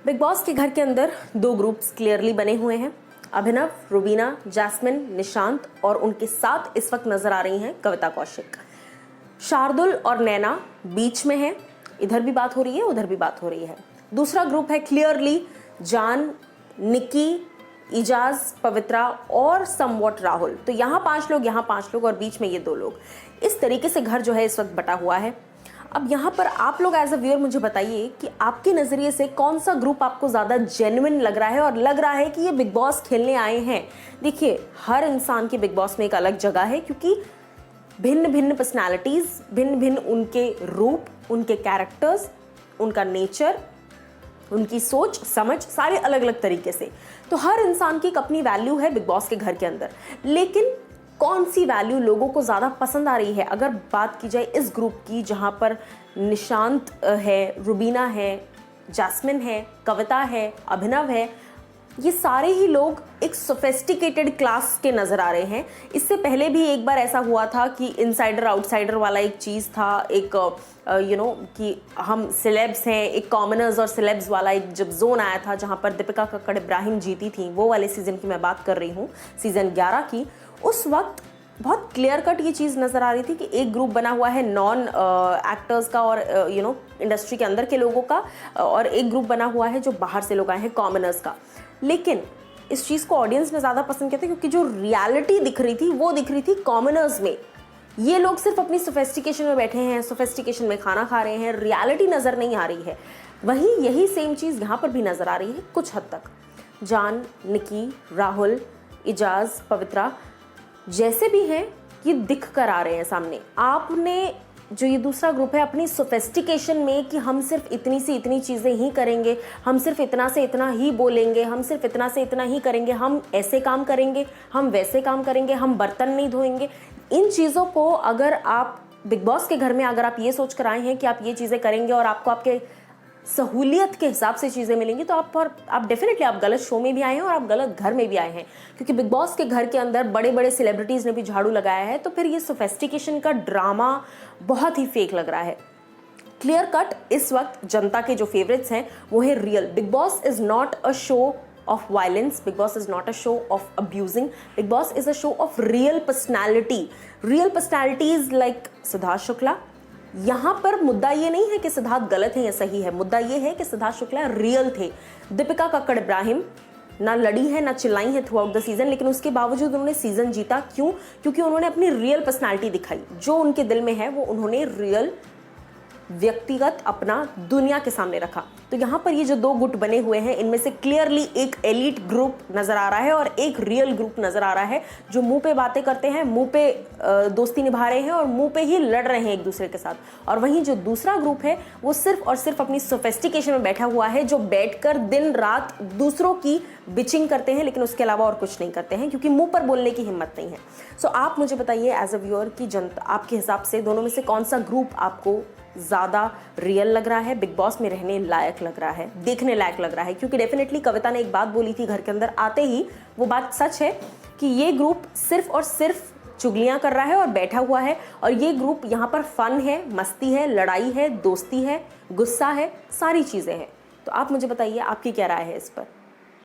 Big boss के घर के अंदर दो ग्रुप्स क्लियरली बने हुए हैं। अभिनव, रुबीना, जैस्मिन, निशांत और उनके साथ इस वक्त नजर आ रही हैं कविता कौशिक। शार्दुल और नैना बीच में है, इधर भी बात हो रही है उधर भी बात हो रही है। दूसरा ग्रुप है क्लियरली जान, निकी, इजाज, पवित्रा और समवॉट राहुल। तो यहाँ 5 लोग, यहाँ 5 लोग और बीच में ये 2 लोग। इस तरीके से घर जो है इस वक्त बटा हुआ है। अब यहाँ पर आप लोग एज अ व्यूअर मुझे बताइए कि आपके नज़रिए से कौन सा ग्रुप आपको ज़्यादा जेन्युइन लग रहा है और लग रहा है कि ये बिग बॉस खेलने आए हैं। देखिए, हर इंसान की बिग बॉस में एक अलग जगह है, क्योंकि भिन्न भिन्न पर्सनालिटीज़, भिन्न भिन्न उनके रूप, उनके कैरेक्टर्स, उनका नेचर, उनकी सोच समझ सारे अलग अलग तरीके से। तो हर इंसान की एक अपनी वैल्यू है बिग बॉस के घर के अंदर। लेकिन कौन सी वैल्यू लोगों को ज़्यादा पसंद आ रही है, अगर बात की जाए इस ग्रुप की जहाँ पर निशांत है, रुबीना है, जैस्मिन है, कविता है, अभिनव है, ये सारे ही लोग एक सोफिस्टिकेटेड क्लास के नज़र आ रहे हैं। इससे पहले भी एक बार ऐसा हुआ था कि इनसाइडर आउटसाइडर वाला एक चीज़ था, एक कि हम सेलेब्स हैं, एक कॉमनर्स और सेलेब्स वाला एक जब जोन आया था जहाँ पर दीपिका कक्कड़ इब्राहिम जीती थी, वो वाले सीज़न की मैं बात कर रही हूँ, सीज़न 11 की। उस वक्त बहुत क्लियर कट ये चीज़ नज़र आ रही थी कि एक ग्रुप बना हुआ है नॉन एक्टर्स का और इंडस्ट्री के अंदर के लोगों का, और एक ग्रुप बना हुआ है जो बाहर से लोग आए हैं, कॉमनर्स का। लेकिन इस चीज़ को ऑडियंस ने ज़्यादा पसंद किया था क्योंकि जो रियलिटी दिख रही थी वो दिख रही थी कॉमनर्स में। ये लोग सिर्फ अपनी सोफिस्टिकेशन में बैठे हैं, सोफिस्टिकेशन में खाना खा रहे हैं, रियलिटी नज़र नहीं आ रही है। वहीं यही सेम चीज़ यहाँ पर भी नज़र आ रही है कुछ हद तक। जान, निकी, राहुल, इजाज, पवित्रा जैसे भी हैं, ये दिख कर आ रहे हैं सामने। आपने जो ये दूसरा ग्रुप है अपनी सोफिस्टिकेशन में कि हम सिर्फ इतनी से इतनी चीज़ें ही करेंगे, हम सिर्फ इतना से इतना ही बोलेंगे, हम सिर्फ इतना से इतना ही करेंगे, हम ऐसे काम करेंगे, हम वैसे काम करेंगे, हम बर्तन नहीं धोएंगे। इन चीज़ों को अगर आप बिग बॉस के घर में अगर आप ये सोच कर आए हैं कि आप ये चीज़ें करेंगे और आपको आपके सहूलियत के हिसाब से चीज़ें मिलेंगी, तो आप डेफिनेटली आप गलत शो में भी आए हैं और आप गलत घर में भी आए हैं। क्योंकि बिग बॉस के घर के अंदर बड़े बड़े सेलिब्रिटीज़ ने भी झाड़ू लगाया है, तो फिर ये सोफिस्टिकेशन का ड्रामा बहुत ही फेक लग रहा है। क्लियर कट इस वक्त जनता के जो फेवरेट्स हैं वो है real. Big boss is not a show of violence, Big Boss is not a show of abusing, Big Boss is a show of real personalities like Siddharth Shukla. यहाँ पर मुद्दा ये नहीं है कि सिद्धार्थ गलत है या सही है, मुद्दा ये है कि सिद्धार्थ शुक्ला रियल थे। दीपिका कक्कड़ इब्राहिम ना लड़ी है ना चिल्लाई है थ्रू आउट द सीजन, लेकिन उसके बावजूद उन्होंने सीजन जीता। क्यों? क्योंकि उन्होंने अपनी रियल पर्सनालिटी दिखाई, जो उनके दिल में है वो उन्होंने रियल व्यक्तिगत अपना दुनिया के सामने रखा। तो यहाँ पर ये जो 2 गुट बने हुए हैं, इनमें से क्लियरली एक एलीट ग्रुप नज़र आ रहा है और एक रियल ग्रुप नज़र आ रहा है जो मुंह पे बातें करते हैं, मुंह पे दोस्ती निभा रहे हैं और मुंह पे ही लड़ रहे हैं एक दूसरे के साथ। और वहीं जो दूसरा ग्रुप है वो सिर्फ और सिर्फ अपनी सोफिस्टिकेशन में बैठा हुआ है, जो बैठकर दिन रात दूसरों की बिचिंग करते हैं, लेकिन उसके अलावा और कुछ नहीं करते हैं, क्योंकि मुंह पर बोलने की हिम्मत नहीं है। सो आप मुझे बताइए एज अ व्यूअर की जनता, आपके हिसाब से दोनों में से कौन सा ग्रुप आपको ज़्यादा रियल लग रहा है, बिग बॉस में रहने लायक लग रहा है, देखने लायक लग रहा है? क्योंकि डेफिनेटली कविता ने एक बात बोली थी घर के अंदर आते ही, वो बात सच है कि ये ग्रुप सिर्फ और सिर्फ चुगलियाँ कर रहा है और बैठा हुआ है, और ये ग्रुप यहाँ पर फन है, मस्ती है, लड़ाई है, दोस्ती है, गुस्सा है, सारी चीज़ें हैं। तो आप मुझे बताइए आपकी क्या राय है इस पर।